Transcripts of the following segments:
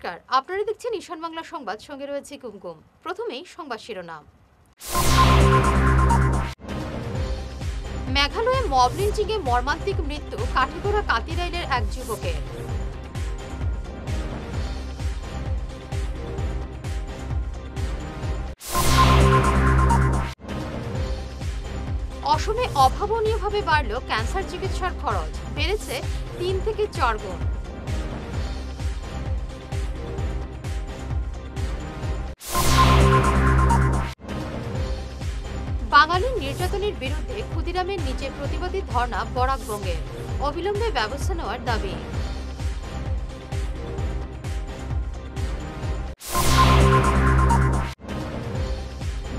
নমস্কার, আপনারা দেখছেন ঈশান বাংলা সংবাদ, সঙ্গে রয়েছে কুমকুম। প্রথমেই সংবাদ শিরোনাম। মেঘালয়ে মব লিঞ্চিংয়ে মর্মান্তিক মৃত্যু কাঠিগড়া কাতিরাইলের এক যুবকের। অসমে অভাবনীয়ভাবে বাড়ল ক্যান্সার চিকিৎসার খরচ, বেড়েছে 3 থেকে 4 গুণ। বাঙালির নির্যাতনের বিরুদ্ধে ক্ষুদিরামের নিচে প্রতিবাদী ধর্ণা বরাকবঙ্গে, অবিলম্বে ব্যবস্থা নেওয়ার দাবি।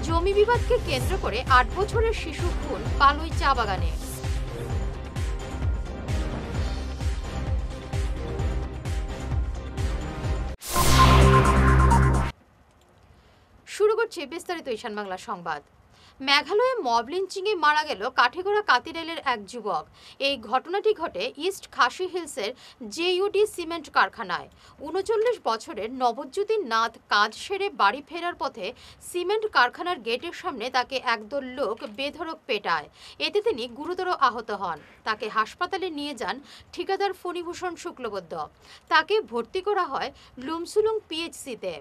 জমি বিবাদকে কেন্দ্র করে 8 বছরের শিশু খুন পালুই চা বাগানে। শুরু করছে বিস্তারিত ঈশান বাংলা সংবাদ। মেঘালয়ে মব লিঞ্চিংয়ে মারা গেল কাঠিগড়া কাতিরাইলের এক যুবক। এই ঘটনাটি ঘটে ইস্ট খাসি হিলসের জেইউডি সিমেন্ট কারখানায়। 39 বছরের নবজ্যোতি নাথ কাজ সেরে বাড়ি ফেরার পথে সিমেন্ট কারখানার গেটের সামনে তাকে একদল লোক বেধড়ক পেটায়। এতে তিনি গুরুতর আহত হন। তাকে হাসপাতালে নিয়ে যান ঠিকাদার ফণীভূষণ শুক্লবৈদ্য। তাকে ভর্তি করা হয় লুমসুলুং পিএইচসিতে।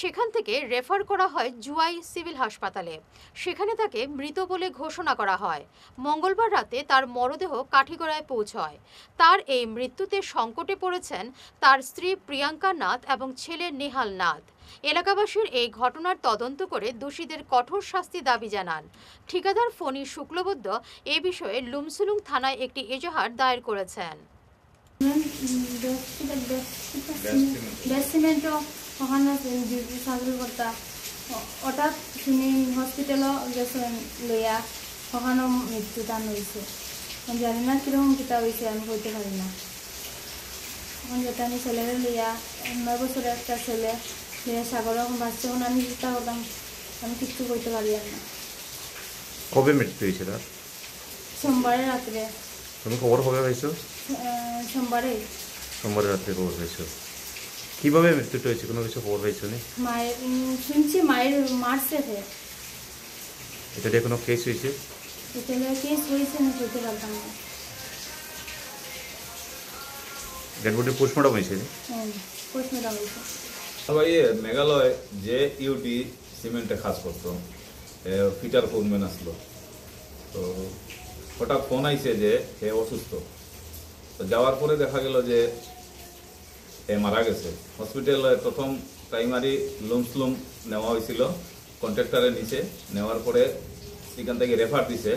সেখান থেকে রেফার করা হয় জুয়াই সিভিল হাসপাতালে। সেখানে তাকে মৃত বলে ঘোষণা করা হয়। মঙ্গলবার রাতে তার মরদেহ কাঠিগড়ায় পৌঁছয়। তার এই মৃত্যুতে সংকটে পড়েছেন তার স্ত্রী প্রিয়াঙ্কা নাথ এবং ছেলে নেহাল নাথ। এলাকাবাসীর এই ঘটনার তদন্ত করে দোষীদের কঠোর শাস্তি দাবি জানান ঠিকাদার ফণী শুক্লবৈদ্য। এ বিষয়ে লুমসুলুং থানায় একটি এজাহার দায়ের করেছেন। হঠাৎ শুনি হসপিটালও গেছেন লইয়া, ওখানেও মৃত্যুদান হয়েছে। জানি না কীরকম কিতা হয়েছে, আমি বলতে পারি না। এখন যেটা আমি ছেলেরে লইয়া 9 বছরের একটা ছেলে লইয়া সাগরে বাঁচছে, এখন আমি চেষ্টা করতাম, আমি কিচ্ছু করতে পারি না। কবে মৃত্যু হয়েছে তার? সোমবারের রাত্রে। তুমি খবর কবে পাইছো? সোমবারে রাত্রে খবর পাইছো। কিভাবে মৃত্যুটা হয়েছে কোনো কিছু খবর পাইছো নি? মায়ের শুনছি মায়ের মারছে। এটা দিয়ে কোনো কেস হয়েছে? এটা কেস হয়েছে না, বলতে পারতাম না। ডেড বডি পোস্টমর্টম হয়েছে? পোস্টমর্টম হয়েছে। সবাই মেঘালয় যে ইউডি সিমেন্টে কাজ করতো, ফিটার ফোনম্যান আসলো। তো হঠাৎ ফোন আইছে যে হে অসুস্থ। তো যাওয়ার পরে দেখা গেল যে এ মারা গেছে। হসপিটালে প্রথম প্রাইমারি লুমসলুম নেওয়া হয়েছিল, কন্ট্রাক্টরের নিচে নেওয়ার পরে সেখান থেকে রেফার দিছে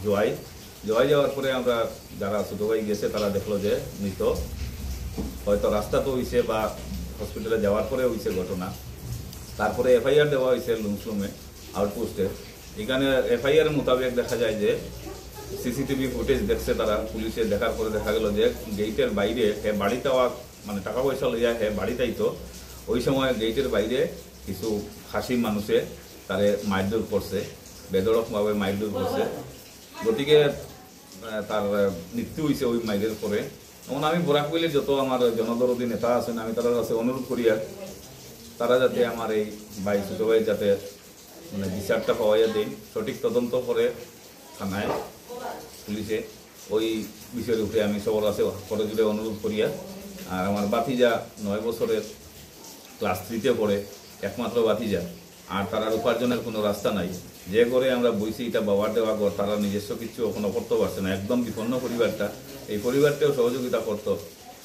জোয়াই যাওয়ার পরে আমরা যারা ছোটো ভাই গেছে তারা দেখলো যে মৃত। হয়তো রাস্তাতে হয়েছে বা হসপিটালে যাওয়ার পরে হয়েছে ঘটনা। তারপরে এফআইআর দেওয়া হয়েছে লুমসলুমে আউটপোস্টে। এখানে এফআইআর মোতাবেক দেখা যায় যে সিসিটিভি ফুটেজ দেখছে তারা, পুলিশে দেখার পরে দেখা গেল যে গেটের বাইরে বাড়িতে মানে টাকা পয়সা লইয়া বাড়িতেই তো ওই সময় গেটের বাইরে কিছু খাসি মানুষে তারে মারধর করছে, বেধড়কভাবে মারধর করছে। গতিকে তার মৃত্যু হয়েছে ওই মাইরের পরে। তখন আমি বরাকবিলের যত আমার জনদরদী নেতা আছেন, আমি তাদের কাছে অনুরোধ করি আর তারা যাতে আমার এই ভাই ছোটো ভাই যাতে মানে বিচারটা পাওয়া দেয়, সঠিক তদন্ত করে থানায় পুলিশে ওই বিষয়ের উপরে আমি সবার কাছে করে জুড়ে অনুরোধ করি। আর আমার বাতিজা 9 বছরের ক্লাস 3-তে পড়ে, একমাত্র বাতিজা। আর তার উপার্জনের কোনো রাস্তা নাই। যে করে আমরা বইছি এটা বাবার দেওয়া ঘর, তারা নিজস্ব কিছু এখনো করতে পারছে না, একদম বিপন্ন পরিবারটা। এই পরিবারটাও সহযোগিতা করতো,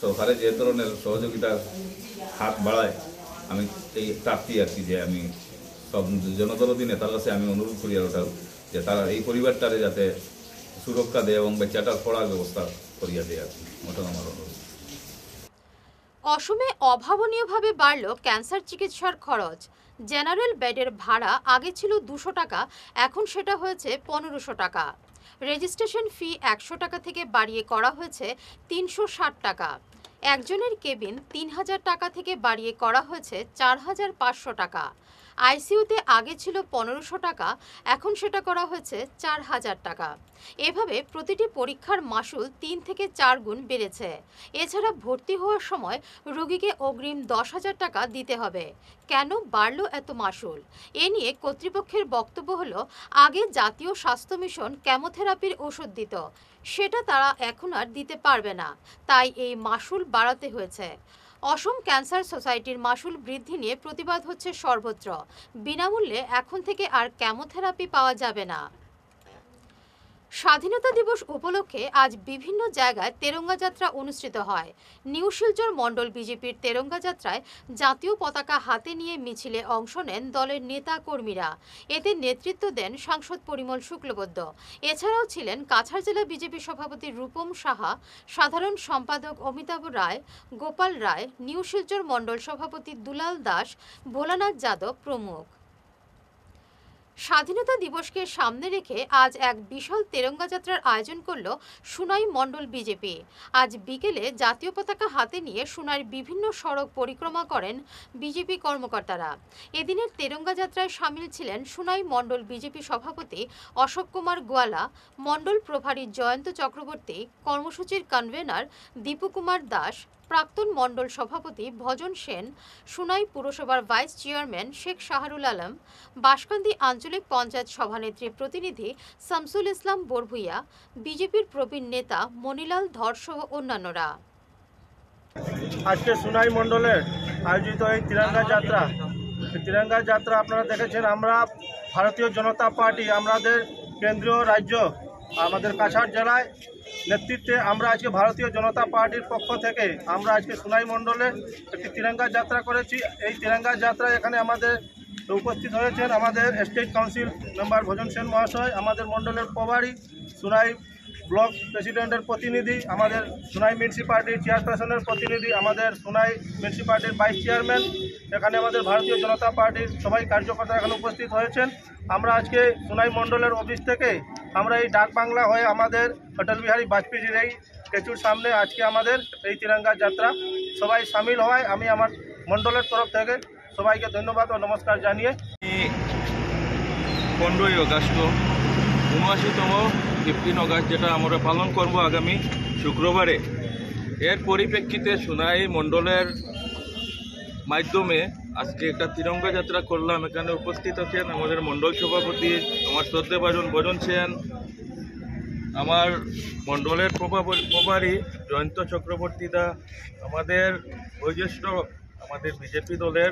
সরকারের যে ধরনের সহযোগিতার হাত বাড়ায় আমি এই প্রাপ্তি আর কি, যে আমি সব জনদরদী নেতার কাছে আমি অনুরোধ করি আর ওটাও যে তারা এই পরিবারটারে যাতে সুরক্ষা দেয় এবং বাচ্চাটার পড়ার ব্যবস্থা করিয়া দেয় আর কি, ওটা আমার অনুরোধ। অসমে অভাবনীয়ভাবে বাড়ল ক্যান্সার চিকিৎসার খরচ। জেনারেল বেডের ভাড়া আগে ছিল 200 টাকা, এখন সেটা হয়েছে 1500 টাকা। রেজিস্ট্রেশন ফি 100 টাকা থেকে বাড়িয়ে করা হয়েছে 360 টাকা। একজনের কেবিন 3000 টাকা থেকে বাড়িয়ে করা হয়েছে 4500 টাকা। আইসিইউতে আগে ছিল 1500 টাকা, এখন সেটা করা হয়েছে 4000 টাকা। এভাবে প্রতিটি পরীক্ষার মাসুল 3 থেকে 4 গুণ বেড়েছে। এছাড়া ভর্তি হওয়ার সময় রোগীকে অগ্রিম 10,000 টাকা দিতে হবে। কেন বাড়ল এত মাসুল? এ নিয়ে কর্তৃপক্ষের বক্তব্য হলো, আগে জাতীয় স্বাস্থ্য মিশন কেমোথেরাপির ওষুধ দিত, সেটা তারা এখন আর দিতে পারবে না, তাই এই মাসুল বাড়াতে হয়েছে। অসম ক্যান্সার সোসাইটির মাসুল বৃদ্ধি নিয়ে প্রতিবাদ হচ্ছে সর্বত্র। বিনামূল্যে এখন থেকে আর কেমোথেরাপি পাওয়া যাবে না। স্বাধীনতা দিবস উপলক্ষে আজ বিভিন্ন জায়গায় তেরঙ্গা যাত্রা অনুষ্ঠিত হয়। নিউ শিলচর মণ্ডল বিজেপির তেরঙ্গা যাত্রায় জাতীয় পতাকা হাতে নিয়ে মিছিলে অংশ নেন দলের নেতা কর্মীরা। এতে নেতৃত্ব দেন সাংসদ পরিমল শুক্লবৈদ্য। এছাড়াও ছিলেন কাছাড় জেলা বিজেপি সভাপতি রূপম সাহা, সাধারণ সম্পাদক অমিতাভ রায়, গোপাল রায়, নিউ শিলচর মণ্ডল সভাপতি দুলাল দাস, ভোলানাথ যাদব প্রমুখ। স্বাধীনতা দিবসকে সামনে রেখে আজ এক বিশাল তেরঙ্গা যাত্রার আয়োজন করল সুনাই মণ্ডল বিজেপি। আজ বিকেলে জাতীয় পতাকা হাতে নিয়ে সুনাইয়ের বিভিন্ন সড়ক পরিক্রমা করেন বিজেপি কর্মকর্তারা। এদিনের তেরঙ্গা যাত্রায় সামিল ছিলেন সুনাই মণ্ডল বিজেপি সভাপতি অশোক কুমার গোয়ালা, মণ্ডল প্রভারী জয়ন্ত চক্রবর্তী, কর্মসূচির কনভেনার দীপু কুমার দাস, প্রাক্তন মণ্ডল সভাপতি ভজন সেন, সুনাই পুরসভার ভাইস চেয়ারম্যান শেখ শাহরুল আলম, বাঁশকান্দি আঞ্চলিক পঞ্চায়েত সভানেত্রী প্রতিনিধি শামসুল ইসলাম বরভুইয়া, বিজেপির প্রবীণ নেতা মনিলাল ধর সহ অন্যান্যরা। আজকে সুনাই মণ্ডলের আয়োজিত এই তিরঙ্গা যাত্রা আপনারা দেখেছেন। আমরা ভারতীয় জনতা পার্টি, আমাদের কেন্দ্রীয় রাজ্য, আমাদের কাছাড় জেলায় নেতৃত্বে আমরা আজকে ভারতীয় জনতা পার্টির পক্ষ থেকে আমরা আজকে সুনাই মণ্ডলে একটি তিরঙ্গা যাত্রা করেছি। এই তিরঙ্গা যাত্রায় এখানে আমাদের উপস্থিত হয়েছেন আমাদের স্টেট কাউন্সিল মেম্বার ভজন সেন মহাশয়, আমাদের মণ্ডলের প্রভারী, সুনাই ব্লক প্রেসিডেন্টের প্রতিনিধি, আমাদের সুনাই মিউনিসিপালিটির চেয়ারপারসনের প্রতিনিধি, আমাদের সুনাই মিউনিসিপালিটির ভাইস চেয়ারম্যান, এখানে আমাদের ভারতীয় জনতা পার্টির সবাই কার্যকর্তা এখানে উপস্থিত হয়েছেন। আমরা আজকে সুনাই মণ্ডলের অফিস থেকে আমরা এই ডাক বাংলা হয়ে আমাদের অটল বিহারী বাজপেয়ীর এই স্ট্যাচুর সামনে আজকে আমাদের এই তিরঙ্গা যাত্রা সবাই সামিল হয়। আমি আমার মণ্ডলের তরফ থেকে সবাইকে ধন্যবাদ ও নমস্কার জানিয়ে 15ই আগস্ট 79তম 15 আগস্ট যেটা আমরা পালন করব আগামী শুক্রবারে, এর পরিপ্রেক্ষিতে সুনাই মণ্ডলের মাধ্যমে আজকে একটা তিরঙ্গা যাত্রা করলাম। এখানে উপস্থিত আছেন আমাদের মণ্ডল সভাপতি আমার শ্রদ্ধেভাজন ভজন সেন, আমার মণ্ডলের প্রভারী জয়ন্ত চক্রবর্তী দা, আমাদের বয়োজ্যেষ্ঠ আমাদের বিজেপি দলের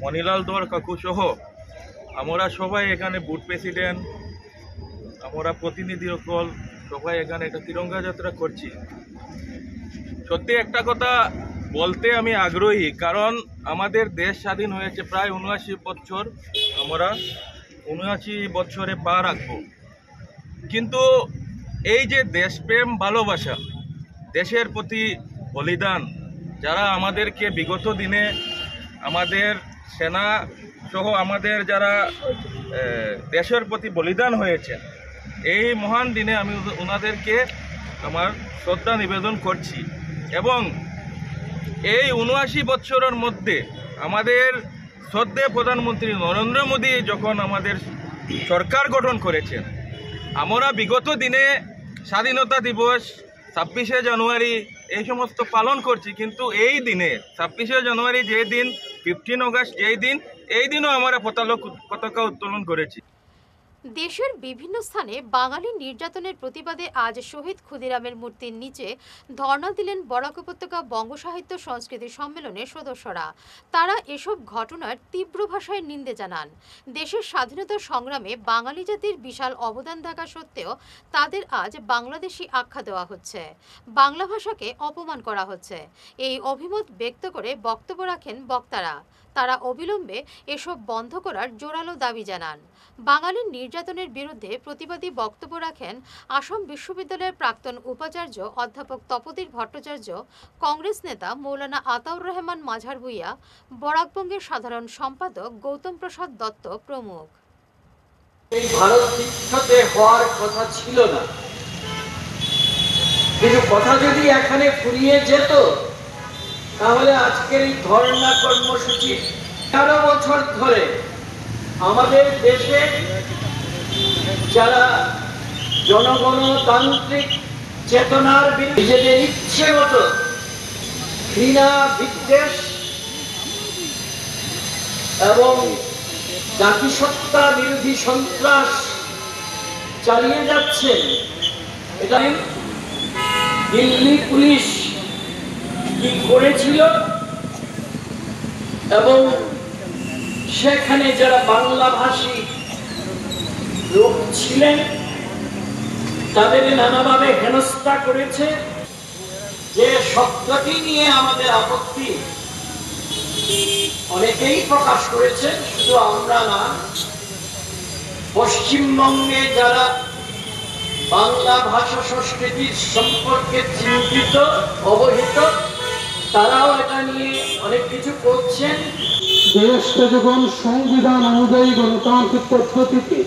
মনিলাল ধর কাকু সহ আমরা সবাই এখানে বুথ প্রেসিডেন্ট, আমরা প্রতিনিধি সকল সবাই এখানে একটা তিরঙ্গা যাত্রা করছি। সত্যি একটা কথা বলতে আমি আগ্রহী, কারণ আমাদের দেশ স্বাধীন হয়েছে প্রায় 79 বছর, আমরা 79 বছরে পা রাখবো। কিন্তু এই যে দেশপ্রেম, ভালোবাসা, দেশের প্রতি বলিদান, যারা আমাদেরকে বিগত দিনে আমাদের সেনা সহ আমাদের যারা দেশের প্রতি বলিদান হয়েছে, এই মহান দিনে আমি ওনাদেরকে আমার শ্রদ্ধা নিবেদন করছি। এবং এই 79 বছরের মধ্যে আমাদের শ্রদ্ধেয় প্রধানমন্ত্রী নরেন্দ্র মোদী যখন আমাদের সরকার গঠন করেছেন, আমরা বিগত দিনে স্বাধীনতা দিবস 26শে জানুয়ারি এই সমস্ত পালন করছি, কিন্তু এই দিনে 26শে জানুয়ারি যে দিন, 15 আগস্ট যেই দিন, এই দিনও আমরা পতাকা উত্তোলন করেছি। দেশের বিভিন্ন স্থানে বাঙালি নির্যাতনের প্রতিবাদে আজ শহীদ ক্ষুদিরামের মূর্তির নিচে ধর্ণা দিলেন বরাক উপত্যকা বঙ্গ সাহিত্য সংস্কৃতি সম্মেলনের সদস্যরা। তারা এসব ঘটনার তীব্র ভাষায় নিন্দে জানান। দেশের স্বাধীনতা সংগ্রামে বাঙালি জাতির বিশাল অবদান থাকা সত্ত্বেও তাদের আজ বাংলাদেশি আখ্যা দেওয়া হচ্ছে, বাংলা ভাষাকে অপমান করা হচ্ছে। এই অভিমত ব্যক্ত করে বক্তব্য রাখেন বক্তারা। তারা অবিলম্বে এসব বন্ধ করার জোরালো দাবি জানান। বাঙালির নির্যাতনের বিরুদ্ধে প্রতিবাদী বক্তব্য রাখেন আসাম বিশ্ববিদ্যালয়ের প্রাক্তন উপাচার্য অধ্যাপক তপোধীর ভট্টাচার্য, কংগ্রেস নেতা মৌলানা আতাউর রহমান মাঝার ভুইয়া, বরাকবঙ্গের সাধারণ সম্পাদক গৌতম প্রসাদ দত্ত প্রমুখ। এই ভারত বিখ্যাত হওয়ার কথা ছিল না, কিন্তু কথা যদি এখানে ফুরিয়ে যেত তাহলে আজকের এই ধর্ণা কর্মসূচির 11 বছর ধরে আমাদের দেশে যারা জনগণতান্ত্রিক চেতনার বিরুদ্ধে নিজেদের ইচ্ছে মতো ঘৃণা, বিদ্বেষ এবং জাতিসত্তা বিরোধী সন্ত্রাস চালিয়ে যাচ্ছেন, এটা দিল্লি পুলিশ কি করেছিল এবং সেখানে যারা বাংলাভাষী লোক ছিলেন তাদের নানাভাবে হেনস্থা করেছে। যে শব্দটি নিয়ে আমাদের আপত্তি অনেকেই প্রকাশ করেছে, শুধু আমরা না, পশ্চিমবঙ্গে যারা বাংলা ভাষা সংস্কৃতির সম্পর্কে চিন্তিত, অবহিত, তারাও এটা নিয়ে অনেক কিছু করছেন। দেশটা যখন সংবিধান অনুযায়ী গণতান্ত্রিক পদ্ধতিতে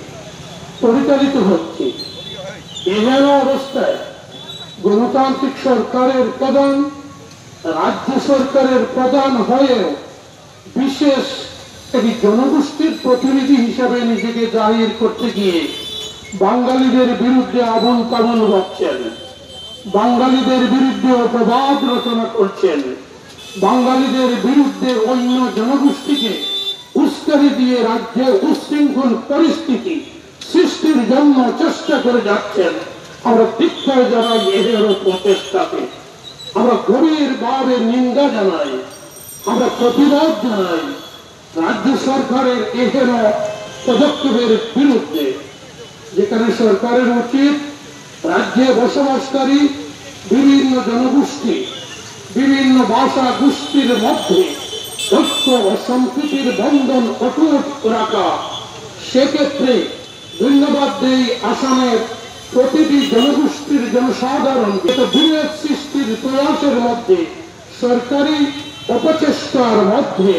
পরিচালিত হচ্ছে, এহেন অবস্থায় গণতান্ত্রিক সরকারের প্রধান রাজ্য সরকারের প্রধান হয়েও বিশেষ একটি জনগোষ্ঠীর প্রতিনিধি হিসাবে নিজেকে জাহির করতে গিয়ে বাঙালিদের বিরুদ্ধে আবুল তাবুল বকছেন, বাঙালিদের বিরুদ্ধে অপবাদ রচনা করছেন, বাঙালিদের বিরুদ্ধে অন্য জনগোষ্ঠীকে উস্কানি দিয়ে রাজ্যে উশৃঙ্খল পরিস্থিতি সৃষ্টির জন্য চেষ্টা করে যাচ্ছেন। আমরা ধিক্কার জানাই এর প্রচেষ্টাকে, আমরা গভীরভাবে নিন্দা জানাই, আমরা প্রতিবাদ জানাই রাজ্য সরকারের এহেন পদক্ষেপের বিরুদ্ধে। যেখানে সরকারের উচিত রাজ্যে বসবাসকারী বিভিন্ন জনগোষ্ঠী, বিভিন্ন ভাষা গোষ্ঠীর মধ্যে ঐক্য ও সম্প্রীতির বন্ধন অটুট রাখা। সেক্ষেত্রে ধন্যবাদ দেই আসামের প্রতিটি জনগোষ্ঠীর জনসাধারণ বিরোধ সৃষ্টির প্রয়াসের মধ্যে, সরকারি অপচেষ্টার মধ্যে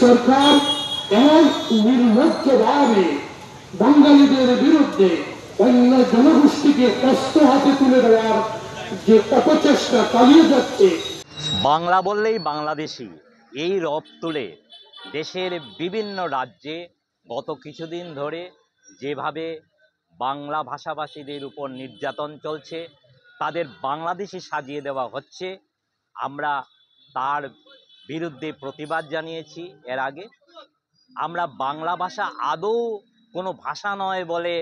সরকার এমন নির্লজ্জভাবে বাঙালিদের বিরুদ্ধে অন্য জনগোষ্ঠীকে অস্ত্র হাতে তুলে দেওয়ার যে অপচেষ্টা চালিয়ে যাচ্ছে। বাংলা বললেই বাংলাদেশি এই রব তুলে দেশের বিভিন্ন রাজ্যে গত কিছুদিন ধরে যেভাবে বাংলা ভাষাভাষীদের উপর নির্যাতন চলছে, তাদের বাংলাদেশি সাজিয়ে দেওয়া হচ্ছে, আমরা তার বিরুদ্ধে প্রতিবাদ জানিয়েছি। এর আগে আমরা বাংলা ভাষা আদৌ কোনো ভাষা নয় বলে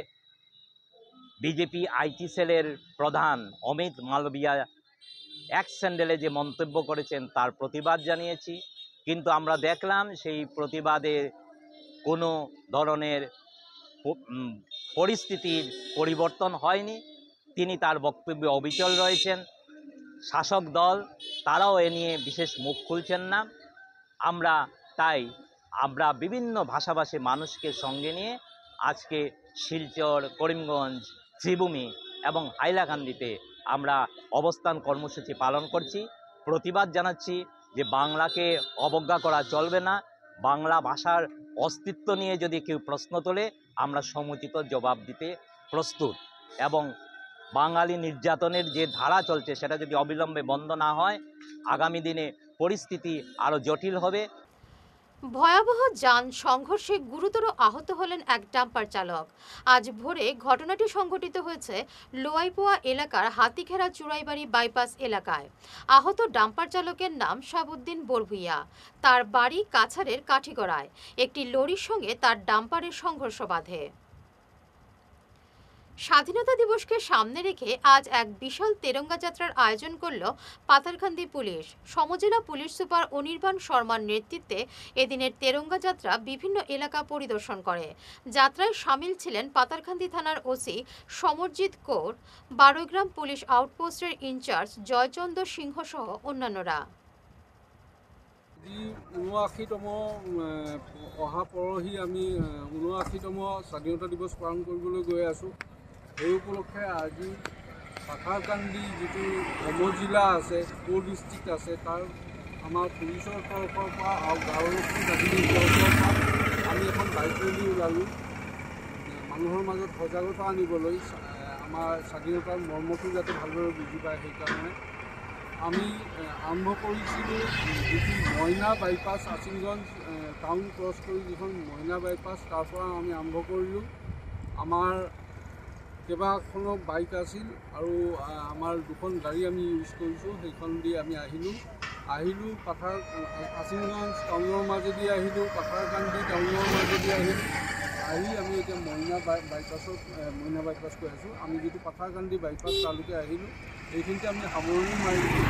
বিজেপি আইটি সেলের প্রধান অমিত মালবিয়া এক স্যান্ডেলে যে মন্তব্য করেছেন তার প্রতিবাদ জানিয়েছি। কিন্তু আমরা দেখলাম সেই প্রতিবাদে কোনো ধরনের পরিস্থিতির পরিবর্তন হয়নি। তিনি তার বক্তব্যে অবিচল রয়েছেন। শাসক দল তারাও এ নিয়ে বিশেষ মুখ খুলছেন না। আমরা বিভিন্ন ভাষাভাষী মানুষকে সঙ্গে নিয়ে আজকে শিলচর, করিমগঞ্জ, শ্রীভূমি এবং হাইলাকান্দিতে আমরা অবস্থান কর্মসূচি পালন করছি। প্রতিবাদ জানাচ্ছি যে বাংলাকে অবজ্ঞা করা চলবে না। বাংলা ভাষার অস্তিত্ব নিয়ে যদি কেউ প্রশ্ন তোলে আমরা সমুচিত জবাব দিতে প্রস্তুত। এবং বাঙালি নির্যাতনের যে ধারা চলছে সেটা যদি অবিলম্বে বন্ধ না হয় আগামী দিনে পরিস্থিতি আরও জটিল হবে। ভয়াবহ যান সংঘর্ষে গুরুতর আহত হলেন এক ডাম্পার চালক। আজ ভোরে ঘটনাটি সংঘটিত হয়েছে লোয়াইপোয়া এলাকার হাতিখেরা চুড়াইবাড়ি বাইপাস এলাকায়। আহত ডাম্পার চালকের নাম শাহাবুদ্দিন বরভুইয়া। তার বাড়ি কাছাড়ের কাঠিগড়ায়। একটি লরির সঙ্গে তার ডাম্পারের সংঘর্ষ বাধে। স্বাধীনতা দিবসকে সামনে রেখে আজ এক বিশাল তেরঙ্গা যাত্রার আয়োজন করল পাতারকান্দি পুলিশ। সমজেলা পুলিশ সুপার অনির্বাণ শর্মার নেতৃত্বে এদিনের তেরঙ্গা যাত্রা বিভিন্ন এলাকা পরিদর্শন করে। যাত্রায় সামিল ছিলেন পাতারকান্দি থানার ওসি সমরজিৎ কৌর, বারৈগ্রাম পুলিশ আউটপোস্টের ইনচার্জ জয়চন্দ্র সিংহ সহ অন্যান্যরা। ৭৯তম অহা পৰহি আমি ৭৯তম স্বাধীনতা দিৱস পালন কৰিবলৈ গৈ আছোঁ। সেই উপলক্ষে আজি পাথাৰকান্দি যিটো সমজিলা আছে, কো ডিষ্ট্ৰিক্ট আছে, তাৰ আমাৰ পুলিচৰ তৰফৰ পৰা আৰু গাঁওৰক্ষী বাহিনীৰ তৰফৰ পৰা আমি এখন বাইক ৰেলী ওলালোঁ মানুহৰ মাজত সজাগতা আনিবলৈ, আমাৰ স্বাধীনতাৰ মৰ্মটো যাতে ভালদৰে বুজি পায় সেইকাৰণে। আমি আৰম্ভ কৰিছিলোঁ যিটো মইনা বাইপাছ আচিংগঞ্জ টাউন ক্ৰছ কৰি যিখন মইনা বাইপাছ তাৰ পৰা আমি আৰম্ভ কৰিলোঁ। আমাৰ কেইবাখনো বাইক আছিল আৰু আমাৰ দুখন গাড়ী আমি ইউজ কৰিছোঁ, সেইখন দি আমি আহিলোঁ আচিংগঞ্জ টাউনৰ মাজেদি আহিলোঁ, পাথাৰকান্দি টাউনৰ মাজেদি আহিলোঁ। আহি আমি এতিয়া মইনা বাইপাছ কৈ আছোঁ, আমি যিটো পাথাৰকান্দি বাইপাছ তালৈকে আহিলোঁ। এইখিনিতে আমি সামৰণি মাৰিলোঁ।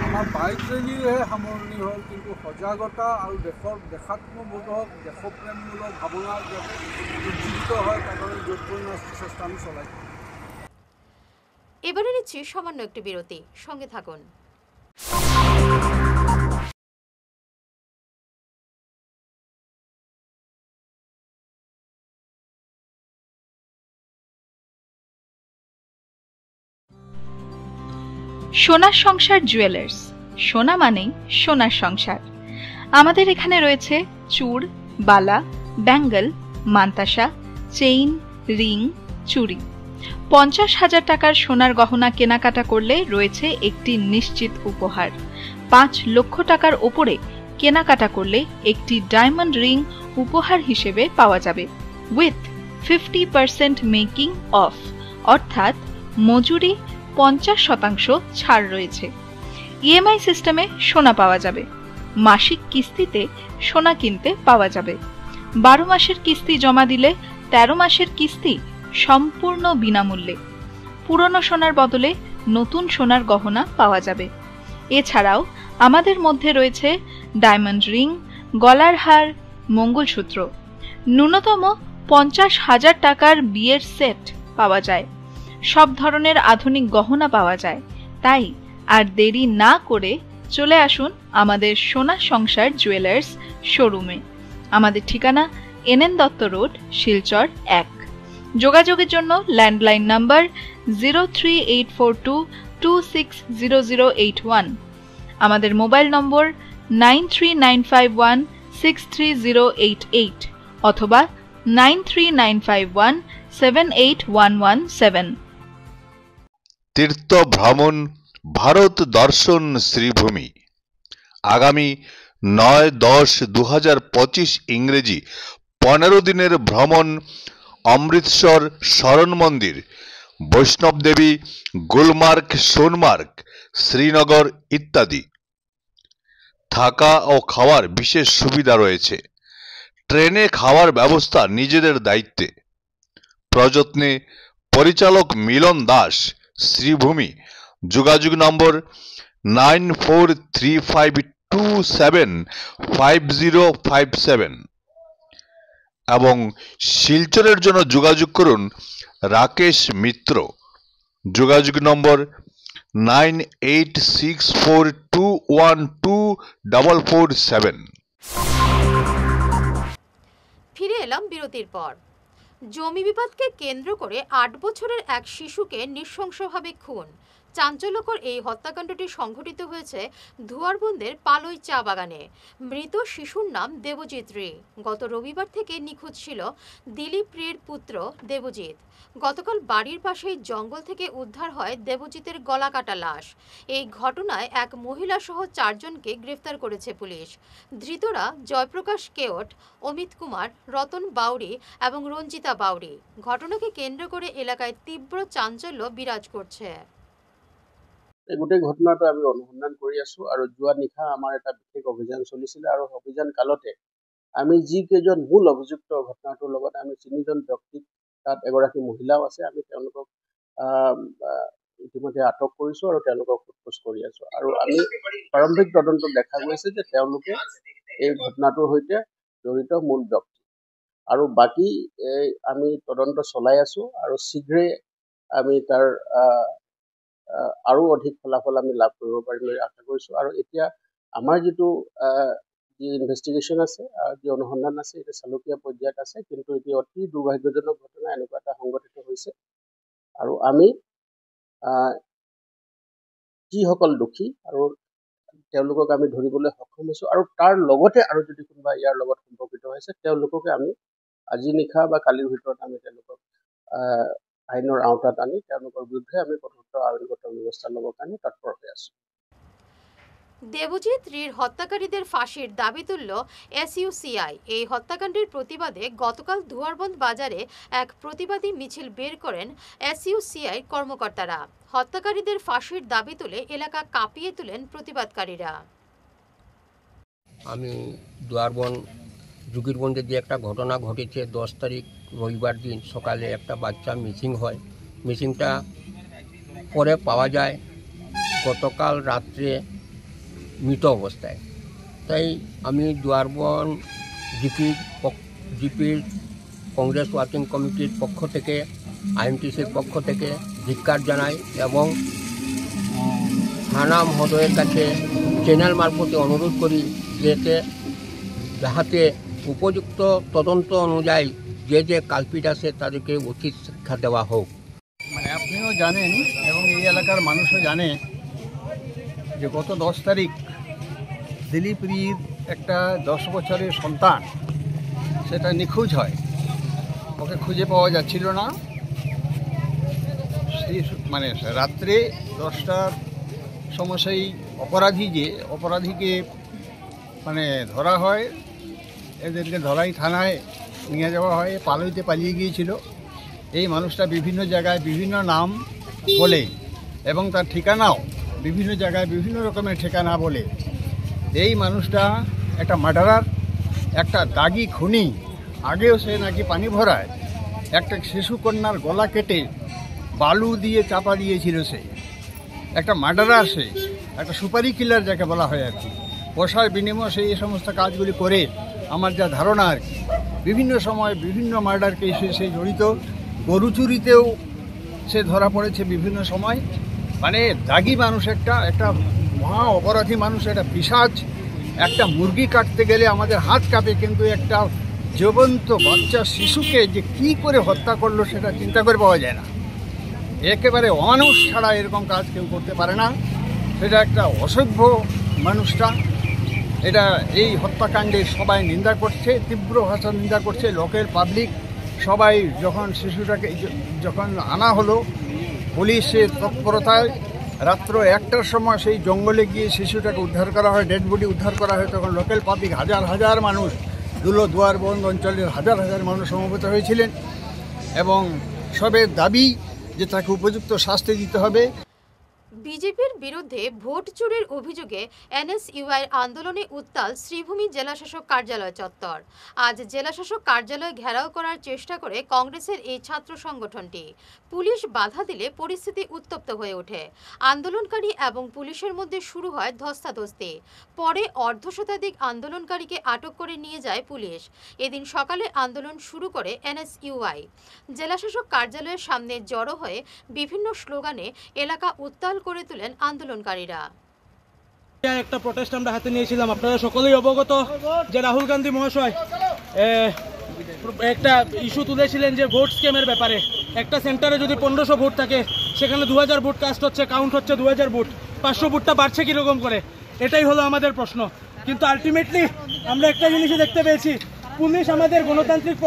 আমাৰ বাইক ৰেলীৰে সামৰণি হ'ল, কিন্তু সজাগতা আৰু দেশাত্মবোধক দেশপ্ৰেমমূলক ভাৱনা যাতে উজ্জীৱিত হয় তাৰ কাৰণে য'ত পৰিমাণে চেষ্টা আমি চলাইছোঁ। এবারে নিচ্ছি সামান্য একটি বিরতি, সঙ্গে থাকুন। সোনার সংসার জুয়েলার্স, সোনা মানেই সোনার সংসার। আমাদের এখানে রয়েছে চূড়, বালা, ব্যাঙ্গল, মান্তাসা, চেইন, রিং, চুড়ি। 50,000 টাকার সোনার গহনা কেনাকাটা করলে রয়েছে একটি নিশ্চিত উপহার। 5 লক্ষ টাকার ওপরে কেনাকাটা করলে একটি ডায়মন্ড রিং উপহার হিসেবে পাওয়া যাবে উইথ 50% মেকিং অফ, অর্থাৎ মজুরি 50% ছাড় রয়েছে। ইএমআই সিস্টেমে সোনা পাওয়া যাবে। মাসিক কিস্তিতে সোনা কিনতে পাওয়া যাবে। 12 মাসের কিস্তি জমা দিলে 13 মাসের কিস্তি সম্পূর্ণ বিনামূল্যে। পুরনো সোনার বদলে নতুন সোনার গহনা পাওয়া যাবে। এছাড়াও আমাদের মধ্যে রয়েছে ডায়মন্ড রিং, গলার হার, মঙ্গলসূত্র। ন্যূনতম 50,000 টাকার বিয়ের সেট পাওয়া যায়। সব ধরনের আধুনিক গহনা পাওয়া যায়। তাই আর দেরি না করে চলে আসুন আমাদের সোনা সংসার জুয়েলার্স শোরুমে। আমাদের ঠিকানা এনএন দত্ত রোড, শিলচর 1। যোগাযোগের জন্য ল্যান্ডলাইন নাম্বার 038422600081, আমাদের মোবাইল নম্বর 9395163088 অথবা 9395178117। তীর্থ ভ্রমণ ভারত দর্শন শ্রীভূমি আগামী 9-10-2025 ইংরেজি 15 দিনের ভ্রমণ অমৃতসর শরণ মন্দির, বৈষ্ণব দেবী, গুলমার্গ, সোনমার্গ, শ্রীনগর ইত্যাদি। থাকা ও খাওয়ার বিশেষ সুবিধা রয়েছে। ট্রেনে খাওয়ার ব্যবস্থা নিজেদের দায়িত্বে। প্রযত্নে পরিচালক মিলন দাস, শ্রীভূমি। যোগাযোগ নম্বর 9435275057 এবং শিলচরের জন্য যোগাযোগ করুন রাকেশ মিত্র। যোগাযোগ নম্বর 9864212447। ফিরে এলাম বিরতির পর। জমি বিবাদকে কেন্দ্র করে 8 বছরের এক শিশুকে নৃশংসভাবে খুন। চাঞ্চল্যকর এই হত্যাকাণ্ডটি সংঘটিত হয়েছে ধুয়ারবন্দের পালই চা বাগানে। মৃত শিশুর নাম দেবজিৎ রে। গত রবিবার থেকে নিখোঁজ ছিল দিলীপ রের পুত্র দেবজিৎ। গতকাল বাড়ির পাশেই জঙ্গল থেকে উদ্ধার হয় দেবজিতের গলাকাটা লাশ। এই ঘটনায় এক মহিলা সহ 4 জনকে গ্রেফতার করেছে পুলিশ। ধৃতরা জয়প্রকাশ কেওট, অমিত কুমার, রতন বাউরি এবং রঞ্জিতা বাউরি। ঘটনাকে কেন্দ্র করে এলাকায় তীব্র চাঞ্চল্য বিরাজ করছে। এই গোটেই ঘটনাটো আমি অনুসন্ধান কৰি আছো আৰু যোৱা নিশা আমাৰ এটা বিশেষ অভিযান চলিছিলে আৰু অভিযান কালতে আমি যিকেইজন মূল অভিযুক্ত ঘটনাটোৰ লগত আমি 3 জন ব্যক্তিক, তাত এগৰাকী মহিলাও আছে, আমি তেওঁলোকক ইতিমধ্যে আটক কৰিছো আৰু তেওঁলোকক সোধপোছ কৰি আছো। আৰু আমি প্ৰাৰম্ভিক তদন্তত দেখা গৈছে যে তেওঁলোকে এই ঘটনাটোৰ সৈতে জড়িত মূল ব্যক্তি। আৰু বাকী আমি তদন্ত চলাই আছো আৰু শীঘ্ৰে আমি তাৰ আৰু অধিক ফলাফল আমি লাভ কৰিব পাৰিম বুলি আশা কৰিছোঁ। আৰু এতিয়া আমাৰ যিটো যি ইনভেষ্টিগেশ্যন আছে, যি অনুসন্ধান আছে, এটা চালুকীয়া পৰ্যায়ত আছে, কিন্তু এতিয়া অতি দুৰ্ভাগ্যজনক ঘটনা এনেকুৱা এটা সংঘটিত হৈছে। আৰু আমি যিসকল দোষী আৰু তেওঁলোকক আমি ধৰিবলৈ সক্ষম হৈছোঁ, আৰু তাৰ লগতে আৰু যদি কোনোবা ইয়াৰ লগত সম্পৰ্কিত হৈছে তেওঁলোককে আমি আজি নিশা বা কালিৰ ভিতৰত আমি তেওঁলোকক আইনৰ আওতাত আনি তেওঁলোকৰ বিৰুদ্ধে আমি কঠোৰ আইনগত ব্যৱস্থা ল'বৰ কাৰণে তৎপৰ হৈ আছোঁ। দেবজিৎ রির হত্যাকারীদের ফাঁসির দাবি তুলল এসইউসিআই। এই হত্যাকাণ্ডের প্রতিবাদে গতকাল দুয়ারবন্দ বাজারে এক প্রতিবাদী মিছিল বের করেন এসইউসিআই কর্মকর্তারা। হত্যাকারীদের ফাঁসির দাবি তুলে এলাকা কাঁপিয়ে তোলেন প্রতিবাদকারীরা। আমি দুয়ারবন জুগিরবন্দে যে একটা ঘটনা ঘটেছে 10 তারিখ রবিবার দিন সকালে একটা বাচ্চা মিসিং হয়। মিসিংটা পরে পাওয়া যায় গতকাল রাত্রে মৃত অবস্থায়। তাই আমি দুয়ারবন জিপির কংগ্রেস ওয়ার্কিং কমিটির পক্ষ থেকে, আইএনটিসির পক্ষ থেকে ধিক্কার জানাই এবং থানা মহোদয়ের কাছে চ্যানেল মারফতে অনুরোধ করি যাহাতে উপযুক্ত তদন্ত অনুযায়ী যে কালপিট আছে তাদেরকে উচিত শিক্ষা দেওয়া হোক। মানে আপনিও জানেন এবং এই এলাকার মানুষও জানে যে গত 10 তারিখ দিলীপ রির একটা 10 বছরের সন্তান সেটা নিখোঁজ হয়। ওকে খুঁজে পাওয়া যাচ্ছিল না। সেই মানে রাত্রে 10টার সময় সেই অপরাধীকে মানে ধরা হয়, এদেরকে ধরাই থানায় নিয়ে যাওয়া হয়। পালিয়ে গিয়েছিল। এই মানুষটা বিভিন্ন জায়গায় বিভিন্ন নাম বলে এবং তার ঠিকানাও বিভিন্ন জায়গায় বিভিন্ন রকমের ঠিকানা বলে। এই মানুষটা একটা মার্ডারার, একটা দাগি খুনি। আগেও সে নাকি পানি ভরায় একটা শিশু কন্যার গলা কেটে বালু দিয়ে চাপা দিয়েছিল। সে একটা মার্ডারার, সে একটা সুপারি কিলার যাকে বলা হয় আর কি। পয়সার বিনিময়ে সে এই সমস্ত কাজগুলি করে, আমার যা ধারণা আর কি। বিভিন্ন সময় বিভিন্ন মার্ডার কেসে সে জড়িত। গরু চুরিতেও সে ধরা পড়েছে বিভিন্ন সময়। মানে দাগি মানুষ, একটা মহা অপরাধী মানুষ, একটা পিশাচ। একটা মুরগি কাটতে গেলে আমাদের হাত কাঁপে, কিন্তু একটা জীবন্ত বাচ্চা শিশুকে যে কী করে হত্যা করলো সেটা চিন্তা করে পাওয়া যায় না। একেবারে অমানুষ ছাড়া এরকম কাজ কেউ করতে পারে না। সেটা একটা অসভ্য মানুষটা। এই হত্যাকাণ্ডের সবাই নিন্দা করছে, তীব্র ভাষার নিন্দা করছে। লোকের পাবলিক সবাই যখন শিশুটাকে যখন আনা হলো পুলিশের তৎপরতায়, রাত্র 1টার সময় সেই জঙ্গলে গিয়ে শিশুটাকে উদ্ধার করা হয়, ডেড বডি উদ্ধার করা হয়। তখন লোকাল পাবলিক হাজার মানুষ, দুয়ারবন্দ অঞ্চলের হাজার মানুষ সমবেত হয়েছিলেন এবং সবের দাবি যে তাকে উপযুক্ত শাস্তি দিতে হবে। বিজেপির বিরুদ্ধে ভোট চুরির অভিযোগে এনএসইউআই আন্দোলনে উত্তাল শ্রীভূমি জেলাশাসক কার্যালয় চত্বর। আজ জেলাশাসক কার্যালয় ঘেরাও করার চেষ্টা করে কংগ্রেসের এই ছাত্র সংগঠনটি। পুলিশ বাধা দিলে পরিস্থিতি উত্তপ্ত হয়ে ওঠে। আন্দোলনকারী এবং পুলিশের মধ্যে শুরু হয় ধস্তাধস্তি। পরে অর্ধশতাধিক আন্দোলনকারীকে আটক করে নিয়ে যায় পুলিশ। এদিন সকালে আন্দোলন শুরু করে এনএসইউআই। জেলাশাসক কার্যালয়ের সামনে জড়ো হয়ে বিভিন্ন স্লোগানে এলাকা উত্তাল করে তোলেন আন্দোলনকারীরা। একটা প্রটেস্ট আমরা হাতে নিয়েছিলাম। আপনারা সকলেই অবগত যে রাহুল গান্ধী মহাশয় একটা ইস্যু তুলেছিলেন যে ভোট স্ক্যামের ব্যাপারে। একটা সেন্টারে যদি 1500 ভোট থাকে, সেখানে 2000 ভোট কাস্ট হচ্ছে, কাউন্ট হচ্ছে 2000 ভোট। 500 ভোটটা বাড়ছে কিরকম করে? এটাই হলো আমাদের প্রশ্ন। কিন্তু আলটিমেটলি আমরা একটা জিনিসই দেখতে পেয়েছি, পুলিশ আমাদের গণতান্ত্রিক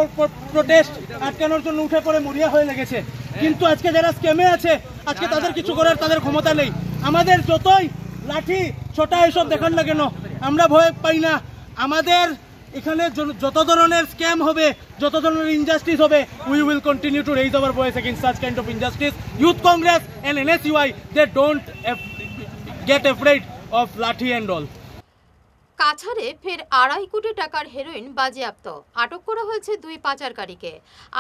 প্রোটেস্ট আটকানোর জন্য উঠে পড়ে মরিয়া হয়ে লেগেছে। কিন্তু আজকে যারা স্ক্যামে আছে, আজকে তাদের কিছু করার তাদের ক্ষমতা নেই। আমাদের যতই লাঠি ছোটা এসব দেখান না কেন, আমরা ভয় পাই না। আমাদের এখানে যত ধরনের স্ক্যাম হবে, যত ধরনের ইনজাস্টিস হবে, we will continue to raise our voice against such kind of injustice. Youth Congress and NSUI, they don't get afraid of lathi and all. কাছাড়ে ফের 2.5 কোটি টাকার হেরোইন বাজেয়াপ্ত। আটক করা হয়েছে 2 পাচারকারীকে।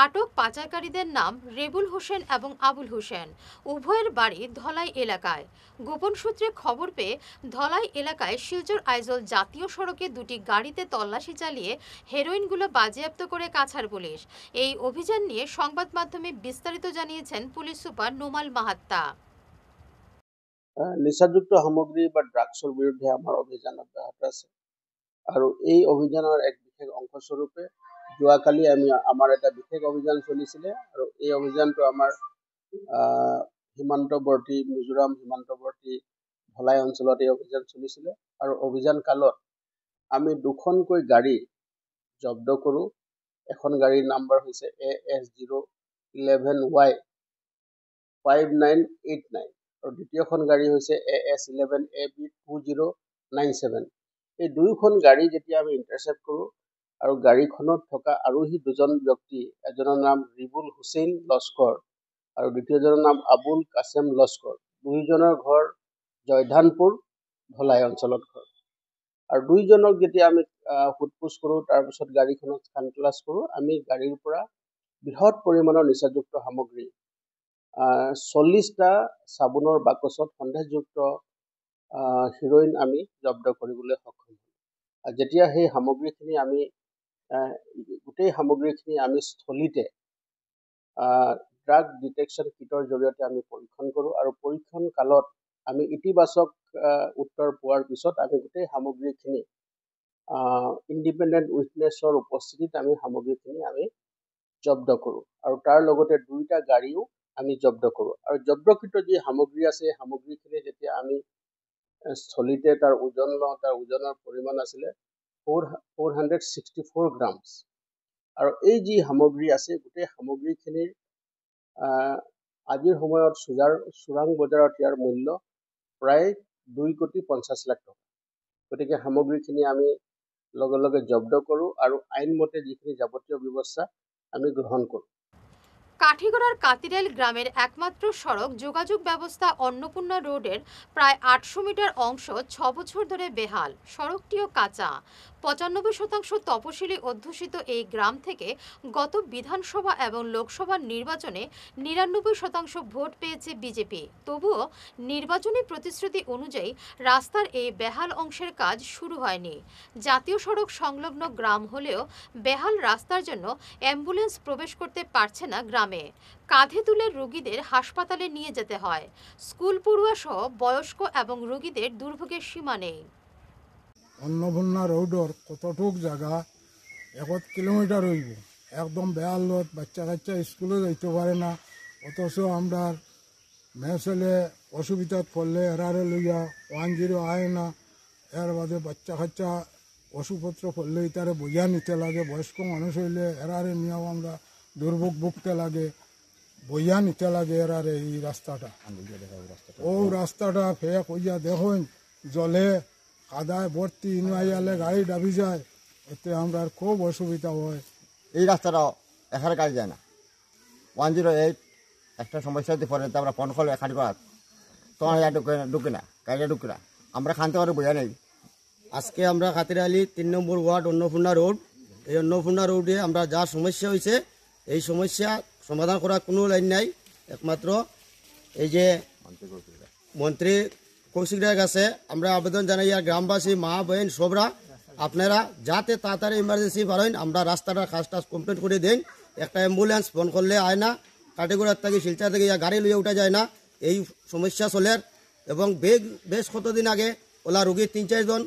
আটক পাচারকারীদের নাম রেবুল হোসেন এবং আবুল হোসেন। উভয়ের বাড়ি ধলাই এলাকায়। গোপন সূত্রে খবর পেয়ে ধলাই এলাকায় শিলচর আইজল জাতীয় সড়কে 2টি গাড়িতে তল্লাশি চালিয়ে হেরোইনগুলো বাজেয়াপ্ত করে কাছাড় পুলিশ। এই অভিযান নিয়ে সংবাদ মাধ্যমে বিস্তারিত জানিয়েছেন পুলিশ সুপার নোমাল মাহাত্তা। নিচাযুক্ত সামগ্ৰী বা ড্ৰাগছৰ বিৰুদ্ধে আমাৰ অভিযান অব্যাহত আছে আৰু এই অভিযানৰ এক বিশেষ অংশস্বৰূপে যোৱাকালি আমাৰ এটা বিশেষ অভিযান চলিছিলে আৰু এই অভিযানটো আমাৰ সীমান্তৱৰ্তী মিজোৰাম সীমান্তৱৰ্তী ধলাই অঞ্চলত এই অভিযান চলিছিলে আৰু অভিযান কালত আমি 2খনকৈ গাড়ী জব্দ কৰোঁ। এখন গাড়ীৰ নাম্বাৰ হৈছে AS011Y 5989 আৰু দ্বিতীয়খন গাড়ী হৈছে AS11AB 97 এই দুয়োখন গাড়ী যেতিয়া আমি ইণ্টাৰচেপ্ট কৰোঁ আৰু গাড়ীখনত থকা আৰোহী দুজন ব্যক্তি, এজনৰ নাম ৰিবুল হুছেইন লস্কৰ আৰু দ্বিতীয়জনৰ নাম আবুল কাছেম লস্কৰ, দুয়োজনৰ ঘৰ জয়ধানপুৰ ধলাই অঞ্চলত ঘৰ। আৰু দুইজনক যেতিয়া আমি সোধপোছ কৰোঁ, তাৰপিছত গাড়ীখনত খানতলাছ কৰোঁ, আমি গাড়ীৰ পৰা বৃহৎ পৰিমাণৰ নিচাযুক্ত সামগ্ৰী 40টা চাবোনৰ বাকচত সন্দেহযুক্ত হিৰ'ইন আমি জব্দ কৰিবলৈ সক্ষম হওঁ। আৰু যেতিয়া সেই সামগ্ৰীখিনি আমি গোটেই সামগ্ৰীখিনি আমি স্থলীতে ড্ৰাগ ডিটেকশ্যন কিটৰ জৰিয়তে আমি পৰীক্ষণ কৰোঁ আৰু পৰীক্ষণ কালত আমি ইতিবাচক উত্তৰ পোৱাৰ পিছত আমি গোটেই সামগ্ৰীখিনি ইণ্ডিপেণ্ডেণ্ট উইটনেছৰ উপস্থিতিত আমি সামগ্ৰীখিনি আমি জব্দ কৰোঁ আৰু তাৰ লগতে 2টা গাড়ীও আমি জব্দ কৰোঁ। আৰু জব্দকৃত যি সামগ্ৰী আছে সেই সামগ্ৰীখিনি যেতিয়া আমি স্থলীতে তাৰ ওজন লওঁ, তাৰ ওজনৰ পৰিমাণ আছিলে 464 গ্ৰামছ। আৰু এই যি সামগ্ৰী আছে গোটেই সামগ্ৰীখিনিৰ আজিৰ সময়ত চোৰাং বজাৰত ইয়াৰ মূল্য প্ৰায় 2,50,00,000 টকা। গতিকে সামগ্ৰীখিনি আমি লগে লগে জব্দ কৰোঁ আৰু আইনমতে যিখিনি যাৱতীয় ব্যৱস্থা আমি গ্ৰহণ কৰোঁ। কাঠিগড়ার কাতিরাইল গ্রামের একমাত্র সড়ক যোগাযোগ ব্যবস্থা অন্নপূর্ণা রোডের প্রায় 800 মিটার অংশ 6 বছর ধরে বেহাল, সড়কটিও কাঁচা। 95% তপশিলি অধ্যুষিত এই গ্রাম থেকে গত বিধানসভা এবং লোকসভা নির্বাচনে 99% ভোট পেয়েছে বিজেপি। তবুও নির্বাচনী প্রতিশ্রুতি অনুযায়ী রাস্তার এই বেহাল অংশের কাজ শুরু হয়নি। জাতীয় সড়ক সংলগ্ন গ্রাম হলেও বেহাল রাস্তার জন্য অ্যাম্বুলেন্স প্রবেশ করতে পারছে না গ্রামে। কাঁধে তুলে রোগীদের হাসপাতালে নিয়ে যেতে হয়। স্কুল পড়ুয়া সহ বয়স্ক এবং রোগীদের দুর্ভোগের সীমা নেই। অন্নপূর্ণা রোডর কতটুক জায়গা 1 কিলোমিটার হইব, একদম বেহাল রোড, বাচ্চা কাচ্চা স্কুলে যাইতে পারে না। অথচ আমরা মেয়ে ছেলে অসুবিধাত পড়লে এরারে লইয়া 10 আয় না। এর বাদে বাচ্চা কাচ্চা ওষুধপত্র পড়লে তারে বইয়া নিতে লাগে, বয়স্ক মানুষ হইলে এরারে নিয়েও আমরা দুর্ভোগ ভুগতে লাগে, বইয়া নিতে লাগে এরারে। এই রাস্তাটা ও রাস্তাটা ফেক হইয়া দেখুন জলে কাদায় ভর্তি, ইনআইয়ালে গাড়ি ডাবি যায়, এতে আমরা খুব অসুবিধা হয়। এই রাস্তাটা এখানে কাজ যায় না। 108 একটা সমস্যা হতে পারে, আমরা ফোন করলে খাটি করা তোমার ঢুকে না, গাড়িটা ঢুকে না, আমরা খানতে পারে বোঝা নেই। আজকে আমরা কাতিরাইলি 3 নম্বর ওয়ার্ড অন্নপূর্ণা রোড, এই অন্নপূর্ণা রোডে আমরা যা সমস্যা হয়েছে এই সমস্যা সমাধান করার কোনো লাইন নাই। একমাত্র এই যে মন্ত্রী কৌশিকরার কাছে আমরা আবেদন জানাই, আর গ্রামবাসী মা বোন সবরা আপনারা যাতে তাড়াতাড়ি ইমার্জেন্সি পারেন, আমরা রাস্তাটা কাজটা কমপ্লিট করে দেন। একটা অ্যাম্বুলেন্স ফোন করলে আয় না, কাটিগড়ার থেকে শিলচর থেকে গাড়ি লইয়া উঠা যায় না, এই সমস্যা চলের। এবং বেশ কতদিন আগে ওলা রুগীর 3-4 জন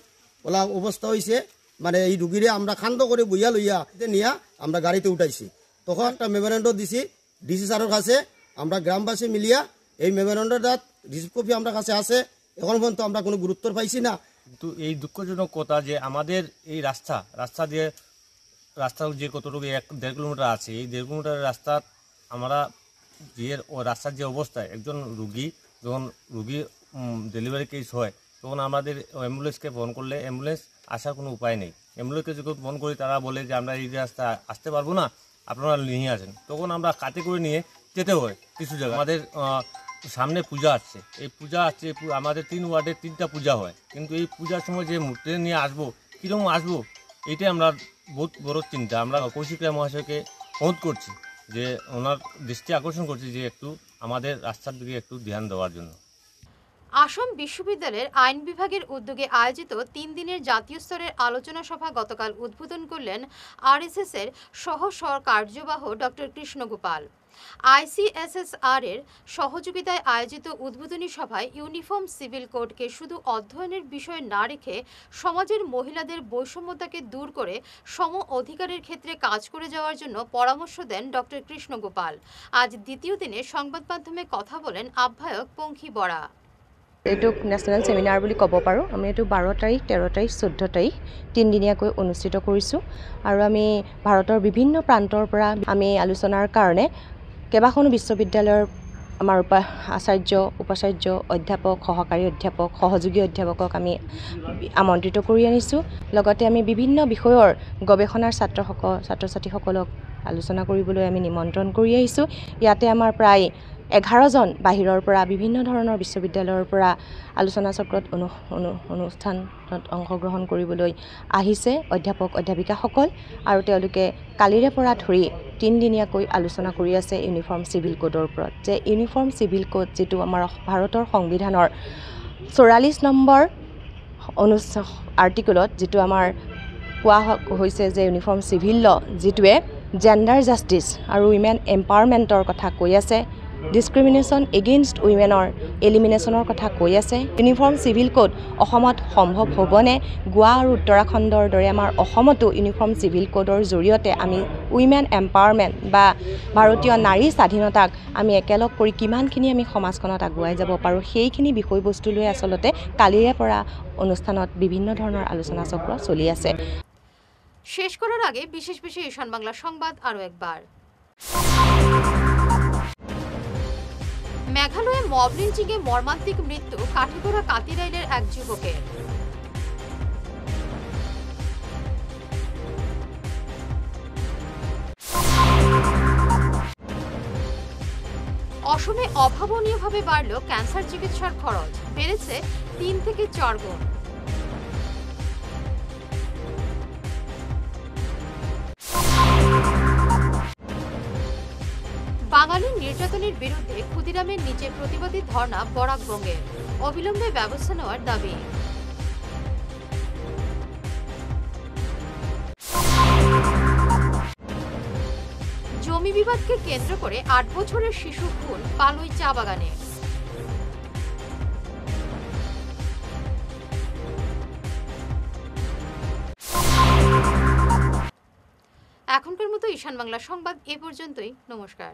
ওলা অবস্থা হয়েছে, মানে এই রুগীরে আমরা খান্দ করে বইয়া লইয়া নিয়ে আমরা গাড়িতে উঠাইছি। তখন একটা মেমোরেন্ডাম দিছি ডিসি স্যারের কাছে, আমরা গ্রামবাসী মিলিয়া এই মেমোরেন্ডামটা রিসিভ কপি আমরা কাছে আছে, এখন পর্যন্ত আমরা কোনো গুরুত্ব পাইছি না। কিন্তু এই দুঃখজনক কথা যে আমাদের এই রাস্তা দিয়ে যে কতটুকু 1-1.5 কিলোমিটার আছে, এই 1.5 কিলোমিটার রাস্তা আমরা যে রাস্তার যে অবস্থায়, একজন রুগী যখন ডেলিভারি কেস হয় তখন আমাদের অ্যাম্বুলেন্সকে ফোন করলে অ্যাম্বুলেন্স আসার কোনো উপায় নেই। অ্যাম্বুলেন্সকে যখন ফোন করি তারা বলে যে আমরা এই রাস্তা আসতে পারবো না, আপনারা নিয়ে আসেন। তখন আমরা কাতে করে নিয়ে যেতে হয় কিছু জায়গায়। আমাদের সামনে পূজা আসছে, এই পূজা আসছে, আমাদের 3 ওয়ার্ডে 3টা পূজা হয়, কিন্তু এই পূজার সময় যে মূর্তি নিয়ে আসবো, কীরকম আসবো, এইটাই আমরা বহুত বড় চিন্তা। আমরা কৌশিকরায় মহাশয়কে অনুরোধ করছি যে ওনার দৃষ্টি আকর্ষণ করছি যে একটু আমাদের রাস্তার দিকে একটু ধ্যান দেওয়ার জন্য। আসাম বিশ্ববিদ্যালয়ের আইন বিভাগের উদ্যোগে আয়োজিত 3 দিনের জাতীয় স্তরের আলোচনা সভা গতকাল উদ্বোধন করলেন আরএসএস এর সহ কার্যবাহ ডক্টর কৃষ্ণগোপাল। ICSSR এর সহযোগিতায় আয়োজিত উদ্বোধনী সভায় ইউনিফর্ম সিভিল কোডকে শুধু অধ্যয়নের বিষয় না রেখে সমাজের মহিলাদের বৈষম্যতাকে দূর করে সম অধিকারের ক্ষেত্রে কাজ করে যাওয়ার জন্য পরামর্শ দেন ডক্টর কৃষ্ণগোপাল। আজ দ্বিতীয় দিনে সংবাদ মাধ্যমে কথা বলেন আহ্বায়ক পঙ্খী বরা। এইটোক নেশ্যনেল সেমিনাৰ বুলি ক'ব পাৰোঁ। আমি এইটো 12 তাৰিখ, 13 তাৰিখ, 14 তাৰিখ 3 দিনীয়াকৈ অনুষ্ঠিত কৰিছোঁ আৰু আমি ভাৰতৰ বিভিন্ন প্ৰান্তৰ পৰা আমি আলোচনাৰ কাৰণে কেইবাখনো বিশ্ববিদ্যালয়ৰ আমাৰ আচাৰ্য উপাচাৰ্য অধ্যাপক সহকাৰী অধ্যাপক সহযোগী অধ্যাপকক আমি আমন্ত্ৰিত কৰি আনিছোঁ। লগতে আমি বিভিন্ন বিষয়ৰ গৱেষণাৰ ছাত্ৰ ছাত্ৰীসকলক আলোচনা কৰিবলৈ আমি নিমন্ত্ৰণ কৰি আহিছোঁ। ইয়াতে আমাৰ প্ৰায় 11জন বাহিৰৰ পৰা বিভিন্ন ধৰণৰ বিশ্ববিদ্যালয়ৰ পৰা আলোচনা চক্ৰত অনুষ্ঠানত অংশগ্ৰহণ কৰিবলৈ আহিছে অধ্যাপক অধ্যাপিকাসকল, আৰু তেওঁলোকে কালিৰে পৰা ধৰি 3 দিনীয়াকৈ আলোচনা কৰি আছে ইউনিফৰ্ম চিভিল কোডৰ ওপৰত। যে ইউনিফৰ্ম চিভিল কোড যিটো আমাৰ ভাৰতৰ সংবিধানৰ 44 নম্বৰ আৰ্টিকলত যিটো আমাৰ কোৱা হৈছে যে ইউনিফৰ্ম চিভিল ল যিটোৱে জেণ্ডাৰ জাষ্টিছ আৰু উইমেন এম্পাৱাৰমেণ্টৰ কথা কৈ আছে, ডিছক্ৰিমিনেশ্যন এগেইনষ্ট উইমেনৰ এলিমিনেশ্যনৰ কথা কৈ আছে। ইউনিফৰ্ম চিভিল কোড অসমত সম্ভৱ হ'বনে? গোৱা আৰু উত্তৰাখণ্ডৰ দৰে আমাৰ অসমতো ইউনিফৰ্ম চিভিল কোডৰ জৰিয়তে আমি উইমেন এম্পাৱাৰমেণ্ট বা ভাৰতীয় নাৰী স্বাধীনতাক আমি একেলগ কৰি কিমানখিনি আমি সমাজখনত আগুৱাই যাব পাৰোঁ, সেইখিনি বিষয়বস্তু লৈ আচলতে কালিৰে পৰা অনুষ্ঠানত বিভিন্ন ধৰণৰ আলোচনা চক্ৰ চলি আছে। শেষ করার আগে বিশেষ ঈশান বাংলা সংবাদ আরও একবার। মেঘালয়ে মব লিঞ্চিংয়ে মর্মান্তিক মৃত্যু কাঠিগড়া কাতিরাইলের এক যুবকের। অসমে অভাবনীয়ভাবে বাড়ল ক্যান্সার চিকিৎসার খরচ, বেড়েছে 3 থেকে 4 গুণ। বাঙালির নির্যাতনের বিরুদ্ধে ক্ষুদিরামের নিচে প্রতিবাদী ধর্ণা বরাকবঙ্গের, অবিলম্বে ব্যবস্থা নেওয়ার দাবি। জমি বিবাদকে কেন্দ্র করে 8 বছরের শিশু খুন পালুই চা বাগানে। এখনকার মতো ঈশান বাংলা সংবাদ এ পর্যন্তই। নমস্কার।